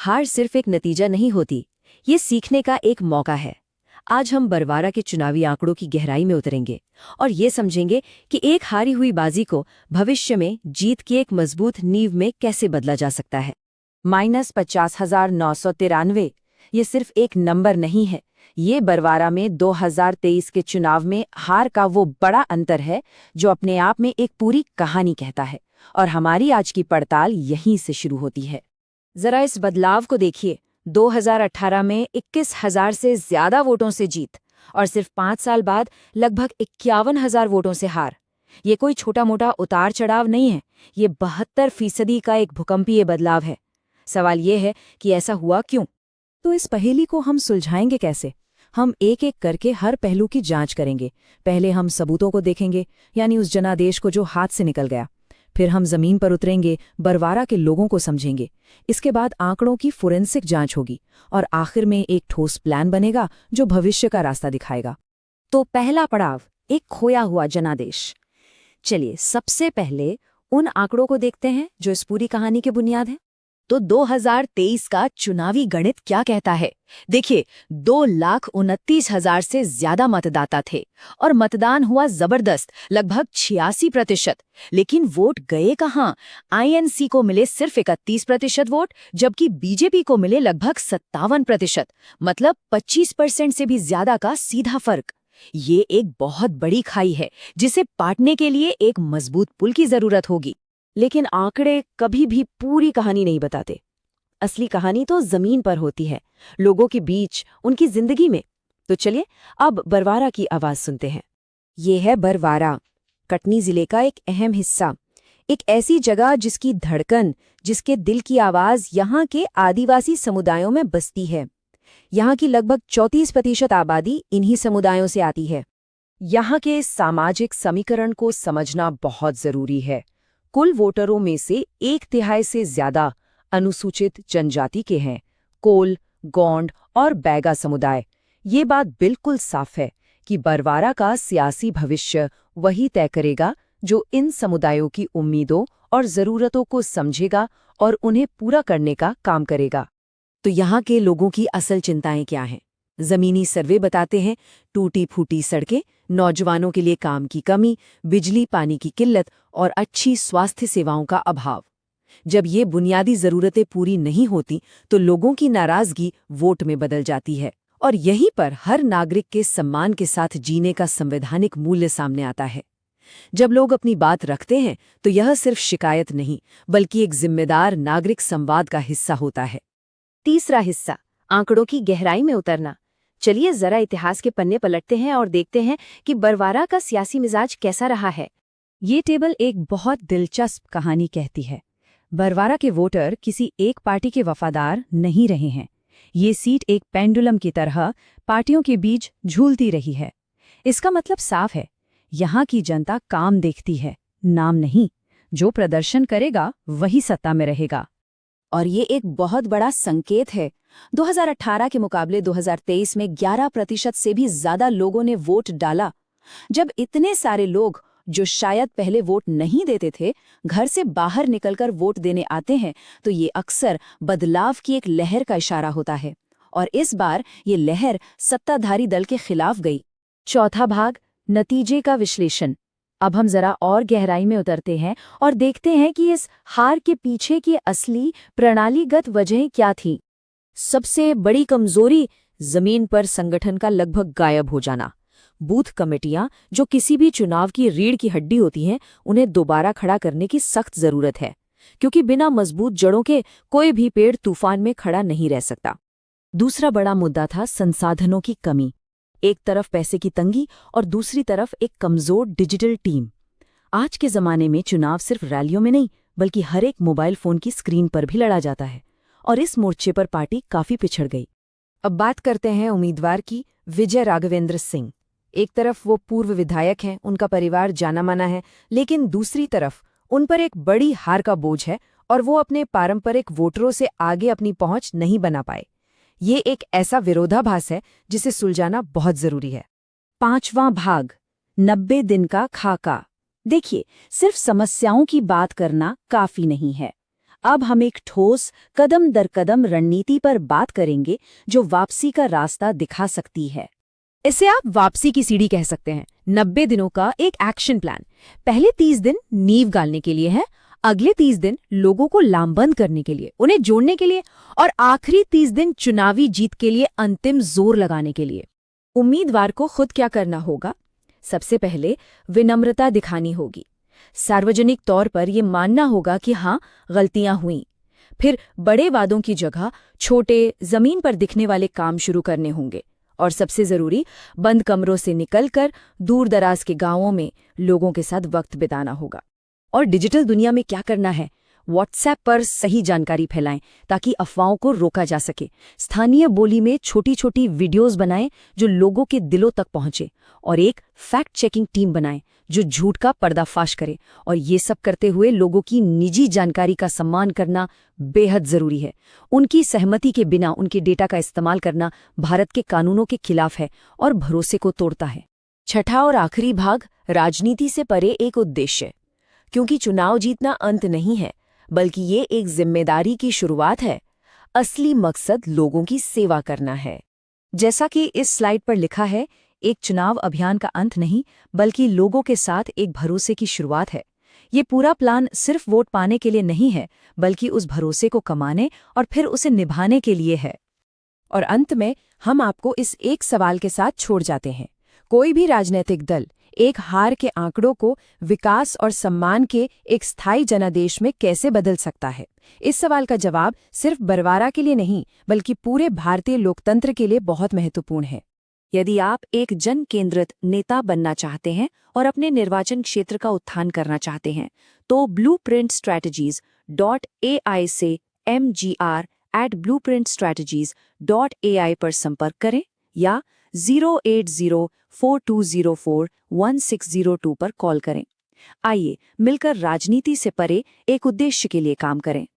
हार सिर्फ एक नतीजा नहीं होती, ये सीखने का एक मौका है। आज हम बरवारा के चुनावी आंकड़ों की गहराई में उतरेंगे और ये समझेंगे कि एक हारी हुई बाजी को भविष्य में जीत की एक मजबूत नींव में कैसे बदला जा सकता है। -50,993 ये सिर्फ एक नंबर नहीं है, ये बरवारा में 2023 के चुनाव में हार का वो बड़ा अंतर है जो अपने आप में एक पूरी कहानी कहता है। और हमारी आज की पड़ताल यहीं से शुरू होती है। जरा इस बदलाव को देखिए। 2018 में 21,000 से ज्यादा वोटों से जीत और सिर्फ 5 साल बाद लगभग 51,000 वोटों से हार। ये कोई छोटा मोटा उतार चढ़ाव नहीं है, ये 72% का एक भूकंपीय बदलाव है। सवाल ये है कि ऐसा हुआ क्यों? तो इस पहेली को हम सुलझाएंगे कैसे? हम एक एक करके हर पहलू की जांच करेंगे। पहले हम सबूतों को देखेंगे, यानी उस जनादेश को जो हाथ से निकल गया। फिर हम जमीन पर उतरेंगे, बरवारा के लोगों को समझेंगे। इसके बाद आंकड़ों की फोरेंसिक जांच होगी और आखिर में एक ठोस प्लान बनेगा जो भविष्य का रास्ता दिखाएगा। तो पहला पड़ाव, एक खोया हुआ जनादेश। चलिए सबसे पहले उन आंकड़ों को देखते हैं जो इस पूरी कहानी की बुनियाद है। तो 2023 का चुनावी गणित क्या कहता है? देखिए, 2,29,000 से ज्यादा मतदाता थे और मतदान हुआ जबरदस्त, लगभग 86%। लेकिन वोट गए कहां? आईएनसी को मिले सिर्फ 31% वोट, जबकि बीजेपी को मिले लगभग 57%, मतलब 25% से भी ज्यादा का सीधा फर्क। ये एक बहुत बड़ी खाई है जिसे पाटने के लिए एक मजबूत पुल की जरूरत होगी। लेकिन आंकड़े कभी भी पूरी कहानी नहीं बताते। असली कहानी तो जमीन पर होती है, लोगों के बीच, उनकी जिंदगी में। तो चलिए अब बरवारा की आवाज सुनते हैं। ये है बरवारा, कटनी जिले का एक अहम हिस्सा, एक ऐसी जगह जिसकी धड़कन, जिसके दिल की आवाज यहाँ के आदिवासी समुदायों में बसती है। यहाँ की लगभग 34% आबादी इन्हीं समुदायों से आती है। यहाँ के सामाजिक समीकरण को समझना बहुत जरूरी है। कुल वोटरों में से 1/3 से ज्यादा अनुसूचित जनजाति के हैं, कोल, गोंड और बैगा समुदाय। ये बात बिल्कुल साफ है कि बरवारा का सियासी भविष्य वही तय करेगा जो इन समुदायों की उम्मीदों और जरूरतों को समझेगा और उन्हें पूरा करने का काम करेगा। तो यहाँ के लोगों की असल चिंताएं क्या हैं? जमीनी सर्वे बताते हैं टूटी फूटी सड़कें, नौजवानों के लिए काम की कमी, बिजली पानी की किल्लत और अच्छी स्वास्थ्य सेवाओं का अभाव। जब ये बुनियादी जरूरतें पूरी नहीं होती तो लोगों की नाराजगी वोट में बदल जाती है और यहीं पर हर नागरिक के सम्मान के साथ जीने का संवैधानिक मूल्य सामने आता है। जब लोग अपनी बात रखते हैं तो यह सिर्फ शिकायत नहीं बल्कि एक जिम्मेदार नागरिक संवाद का हिस्सा होता है। तीसरा हिस्सा, आंकड़ों की गहराई में उतरना। चलिए जरा इतिहास के पन्ने पलटते हैं और देखते हैं कि बरवारा का सियासी मिजाज कैसा रहा है। ये टेबल एक बहुत दिलचस्प कहानी कहती है। बरवारा के वोटर किसी एक पार्टी के वफादार नहीं रहे हैं। ये सीट एक पेंडुलम की तरह पार्टियों के बीच झूलती रही है। इसका मतलब साफ है, यहाँ की जनता काम देखती है, नाम नहीं। जो प्रदर्शन करेगा वही सत्ता में रहेगा। और ये एक बहुत बड़ा संकेत है। 2018 के मुकाबले 2023 में 11% से भी ज्यादा लोगों ने वोट डाला। जब इतने सारे लोग जो शायद पहले वोट नहीं देते थे घर से बाहर निकलकर वोट देने आते हैं तो ये अक्सर बदलाव की एक लहर का इशारा होता है। और इस बार ये लहर सत्ताधारी दल के खिलाफ गई। चौथा भाग, नतीजे का विश्लेषण। अब हम जरा और गहराई में उतरते हैं और देखते हैं कि इस हार के पीछे की असली प्रणालीगत वजह क्या थी। सबसे बड़ी कमजोरी, जमीन पर संगठन का लगभग गायब हो जाना। बूथ कमेटियां, जो किसी भी चुनाव की रीढ़ की हड्डी होती हैं, उन्हें दोबारा खड़ा करने की सख्त जरूरत है, क्योंकि बिना मजबूत जड़ों के कोई भी पेड़ तूफान में खड़ा नहीं रह सकता। दूसरा बड़ा मुद्दा था संसाधनों की कमी। एक तरफ पैसे की तंगी और दूसरी तरफ एक कमजोर डिजिटल टीम। आज के जमाने में चुनाव सिर्फ रैलियों में नहीं बल्कि हर एक मोबाइल फोन की स्क्रीन पर भी लड़ा जाता है और इस मोर्चे पर पार्टी काफी पिछड़ गई। अब बात करते हैं उम्मीदवार की, विजय राघवेंद्र सिंह। एक तरफ वो पूर्व विधायक हैं, उनका परिवार जाना माना है, लेकिन दूसरी तरफ उन पर एक बड़ी हार का बोझ है और वो अपने पारंपरिक वोटरों से आगे अपनी पहुंच नहीं बना पाए। ये एक ऐसा विरोधाभास है जिसे सुलझाना बहुत जरूरी है। पांचवां भाग, 90 दिन का खाका। देखिए, सिर्फ समस्याओं की बात करना काफी नहीं है। अब हम एक ठोस कदम दर कदम रणनीति पर बात करेंगे जो वापसी का रास्ता दिखा सकती है। इसे आप वापसी की सीढ़ी कह सकते हैं। 90 दिनों का एक एक्शन प्लान। पहले 30 दिन नींव गालने के लिए है, अगले 30 दिन लोगों को लामबंद करने के लिए, उन्हें जोड़ने के लिए, और आखिरी 30 दिन चुनावी जीत के लिए अंतिम जोर लगाने के लिए। उम्मीदवार को खुद क्या करना होगा? सबसे पहले विनम्रता दिखानी होगी। सार्वजनिक तौर पर यह मानना होगा कि हाँ, गलतियां हुईं। फिर बड़े वादों की जगह छोटे, जमीन पर दिखने वाले काम शुरू करने होंगे। और सबसे जरूरी, बंद कमरों से निकलकर दूर दराज के गांवों में लोगों के साथ वक्त बिताना होगा। और डिजिटल दुनिया में क्या करना है? व्हाट्सएप पर सही जानकारी फैलाएं ताकि अफवाहों को रोका जा सके। स्थानीय बोली में छोटी छोटी वीडियोस बनाएं जो लोगों के दिलों तक पहुंचे, और एक फैक्ट चेकिंग टीम बनाएं जो झूठ का पर्दाफाश करे। और ये सब करते हुए लोगों की निजी जानकारी का सम्मान करना बेहद जरूरी है। उनकी सहमति के बिना उनके डेटा का इस्तेमाल करना भारत के कानूनों के खिलाफ है और भरोसे को तोड़ता है। छठा और आखिरी भाग, राजनीति से परे एक उद्देश्य। क्योंकि चुनाव जीतना अंत नहीं है, बल्कि ये एक जिम्मेदारी की शुरुआत है। असली मकसद लोगों की सेवा करना है। जैसा कि इस स्लाइड पर लिखा है, एक चुनाव अभियान का अंत नहीं, बल्कि लोगों के साथ एक भरोसे की शुरुआत है। ये पूरा प्लान सिर्फ वोट पाने के लिए नहीं है, बल्कि उस भरोसे को कमाने और फिर उसे निभाने के लिए है। और अंत में हम आपको इस एक सवाल के साथ छोड़ जाते हैं। कोई भी राजनीतिक दल एक हार के आंकड़ों को विकास और सम्मान के एक स्थायी जनादेश में कैसे बदल सकता है? इस सवाल का जवाब सिर्फ बरवारा के लिए नहीं, बल्कि पूरे भारतीय लोकतंत्र के लिए बहुत महत्वपूर्ण है। यदि आप एक जन केंद्रित नेता बनना चाहते हैं और अपने निर्वाचन क्षेत्र का उत्थान करना चाहते हैं, तो blueprintstrategies.ai से mgr@blueprintstrategies.ai पर संपर्क करें या 08042041602 पर कॉल करें। आइए मिलकर राजनीति से परे एक उद्देश्य के लिए काम करें।